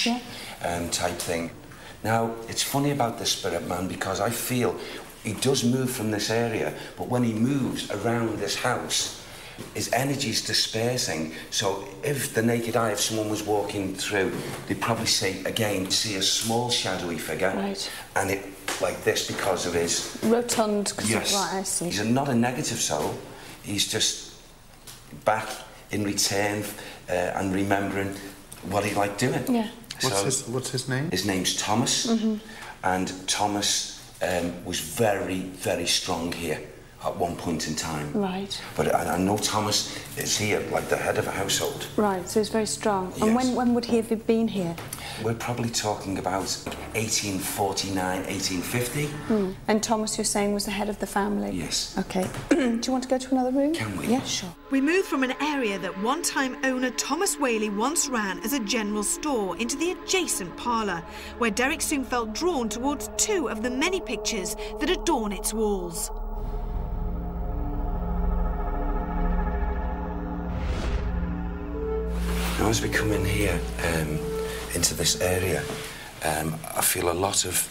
flash type thing. Now, it's funny about the spirit man because I feel he does move from this area, but when he moves around this house, his energy's dispersing. So if the naked eye, if someone was walking through, they'd probably see a small shadowy figure. Right. And it like this because of his... Rotund. Yes. Right, I see. He's not a negative soul. He's just back in return and remembering what he liked doing. Yeah. What's his name? His name's Thomas. And Thomas was very, very strong here at one point in time. Right. But I know Thomas is here, like the head of a household. Right, so he's very strong. Yes. And when would he have been here? We're probably talking about 1849, 1850. And Thomas, you're saying, was the head of the family? Yes. OK. Do you want to go to another room? Can we? Yeah, sure. We move from an area that one-time owner Thomas Whaley once ran as a general store into the adjacent parlour, where Derek soon felt drawn towards two of the many pictures that adorn its walls. Now, as we come in here, into this area, I feel a lot of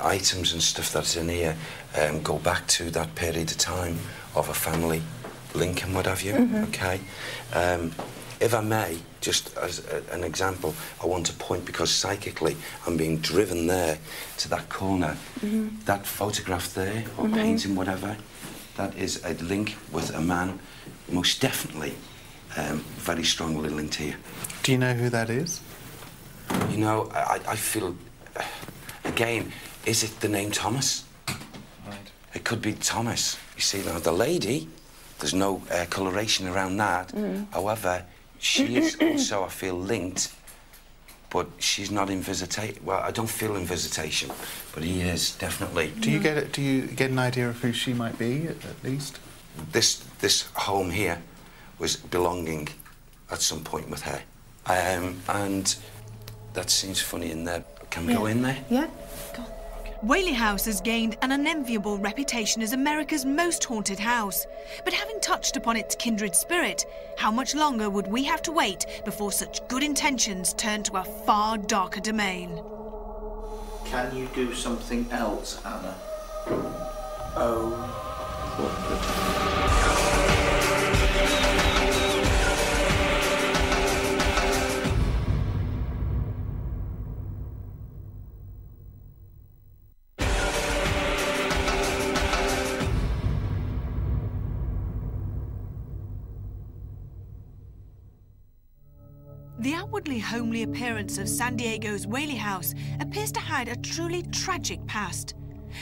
items and stuff that's in here go back to that period of time of a family link and what have you, OK? If I may, just as an example, I want to point, because psychically I'm being driven there to that corner. That photograph there, or painting, whatever, that is a link with a man, most definitely very strongly linked here. Do you know who that is? You know, I feel, again, is it the name Thomas? Right. It could be Thomas. You see, now, the lady, there's no coloration around that. However, she is also, I feel, linked, but she's not in visitation. Well, I don't feel in visitation, but he is, definitely. Do you get an idea of who she might be, at least? This home here was belonging at some point with her. And that seems funny in there. Can we go in there? Yeah, go on. Whaley House has gained an unenviable reputation as America's most haunted house. But having touched upon its kindred spirit, how much longer would we have to wait before such good intentions turn to a far darker domain? Can you do something else, Anna? Oh, what the... The outwardly homely appearance of San Diego's Whaley House appears to hide a truly tragic past.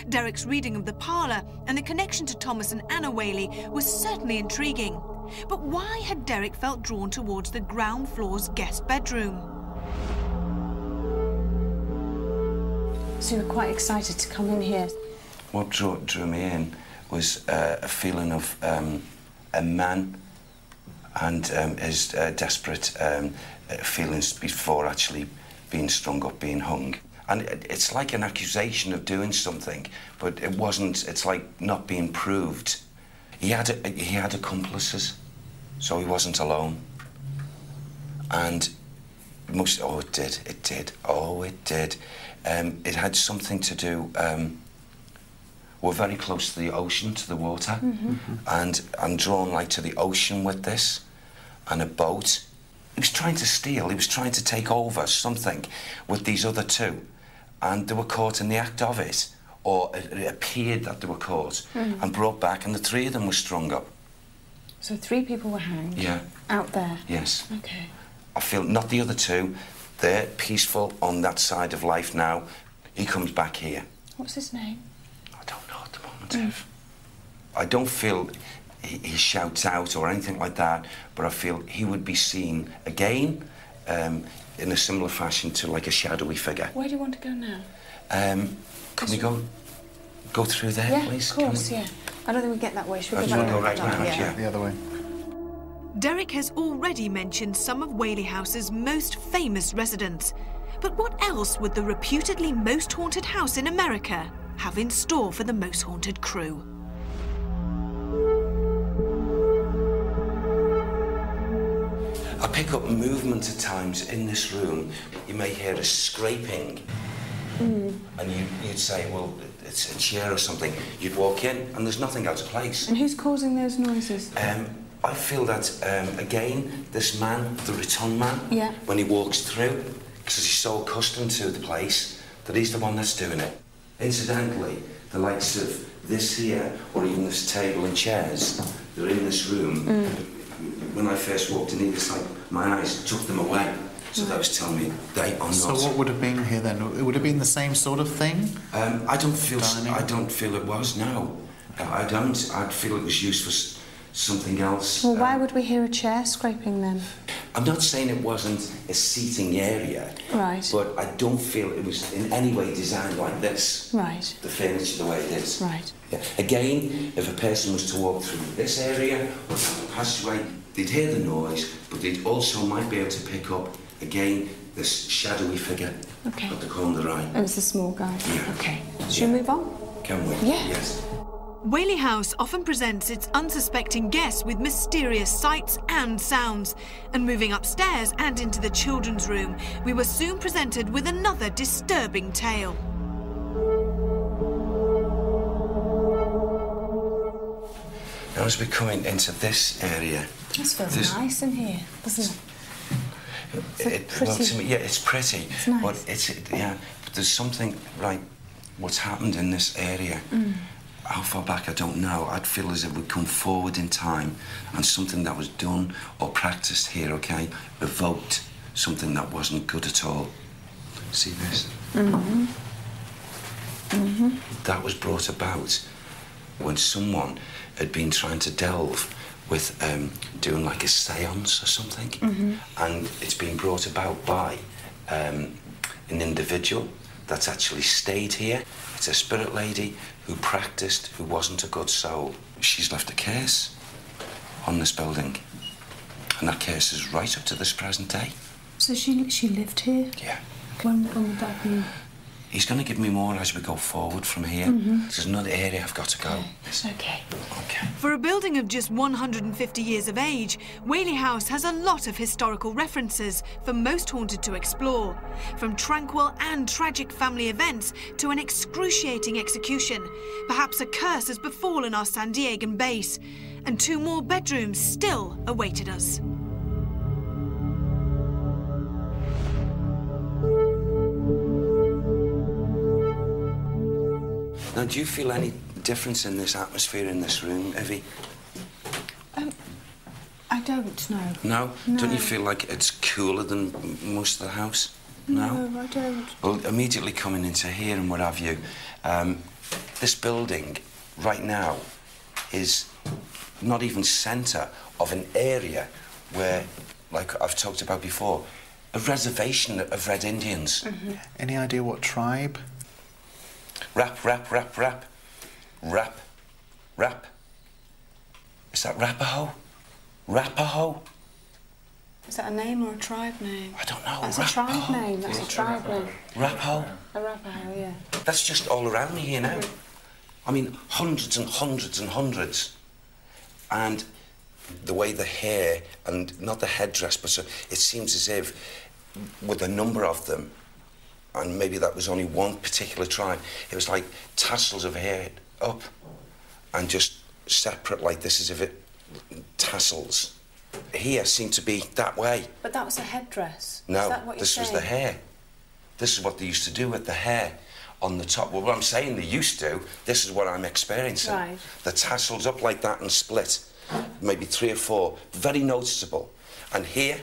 Derek's reading of the parlour and the connection to Thomas and Anna Whaley was certainly intriguing. But why had Derek felt drawn towards the ground floor's guest bedroom? So you were quite excited to come in here? What drew me in was a feeling of a man and his desperate feelings before actually being strung up, being hung. And it's like an accusation of doing something, but it wasn't. It's like not being proved. He had accomplices, so he wasn't alone. And it did. It had something to do. We're very close to the ocean, to the water, and I'm drawn like to the ocean with this, and a boat. He was trying to steal. He was trying to take over something with these other two, and they were caught in the act of it, or it appeared that they were caught and brought back, and the three of them were strung up. So 3 people were hanged? Yeah. Out there? Yes. OK. I feel not the other two. They're peaceful on that side of life now. He comes back here. What's his name? I don't know at the moment, Ev. I don't feel he shouts out or anything like that, but I feel he would be seen again in a similar fashion to like a shadowy figure. Where do you want to go now? Can we go through there, please? Yeah, of course, yeah. I don't think we get that way. Should we go right round? Yeah. The other way. Derek has already mentioned some of Whaley House's most famous residents. But what else would the reputedly most haunted house in America have in store for the most haunted crew? I pick pick up movement at times in this room. You may hear a scraping, and you'd say, well, it's a chair or something. You'd walk in, and there's nothing out of place. And who's causing those noises? I feel that, again, this man, the return man, yeah, when he walks through, because he's so accustomed to the place, that he's the one that's doing it. Incidentally, the likes of this here, or even this table and chairs, they're in this room. When I first walked in here, it's like my eyes took them away. So that was telling me they are not. So what would have been here then? It would have been the same sort of thing? I don't feel it was, no. I don't. I'd feel it was used for something else. Well, why would we hear a chair scraping then? I'm not saying it wasn't a seating area. Right. But I don't feel it was in any way designed like this. Right. The furniture the way it is. Right. Yeah. Again, if a person was to walk through this area or down the passageway, they'd hear the noise, but they'd also might be able to pick up, again, this shadowy figure at the corner of the eye. And it's a small guy? Yeah. Okay. Shall we move on? Can we? Yeah. Yes. Whaley House often presents its unsuspecting guests with mysterious sights and sounds. And moving upstairs and into the children's room, we were soon presented with another disturbing tale. Now, as we're coming into this area... This feels nice in here, doesn't it? Well, to me, yeah, it's pretty. It's nice. But but there's something, like, what's happened in this area. How far back, I don't know. I'd feel as if we'd come forward in time and something that was done or practiced here, OK, evoked something that wasn't good at all. See this? That was brought about when someone had been trying to delve with doing like a seance or something. And it's been brought about by an individual that's actually stayed here. It's a spirit lady who practiced, who wasn't a good soul. She's left a curse on this building. And that curse is right up to this present day. So she lived here? Yeah. When would that be? He's going to give me more as we go forward from here. There's another area I've got to go. Okay. Okay. For a building of just 150 years of age, Whaley House has a lot of historical references for most haunted to explore. From tranquil and tragic family events to an excruciating execution. Perhaps a curse has befallen our San Diegan base. And 2 more bedrooms still awaited us. Now, do you feel any difference in this atmosphere in this room, Evie? I don't know. No? No. Don't you feel like it's cooler than most of the house? No? No, I don't. Well, immediately coming into here and what have you, this building right now is not even centre of an area where, like I've talked about before, a reservation of Red Indians. Any idea what tribe? Rap, rap, rap, rap. Rap, rap. Is that Rapaho? Rapaho? Is that a name or a tribe name? I don't know. That's a tribe name. That's a tribe name. Rapaho? A Rapaho, yeah. That's just all around me here now. I mean, hundreds and hundreds and hundreds. And the way the hair, and not the headdress, but so it seems as if, with a number of them, and maybe that was only one particular tribe, it was like tassels of hair up and just separate like this, as if it tassels. Here seemed to be that way. But that was a headdress. No, Is that what you're this was the hair. This is what they used to do with the hair on the top. Well, what I'm saying they used to, this is what I'm experiencing. Right. The tassels up like that and split. Maybe 3 or 4, very noticeable. And here,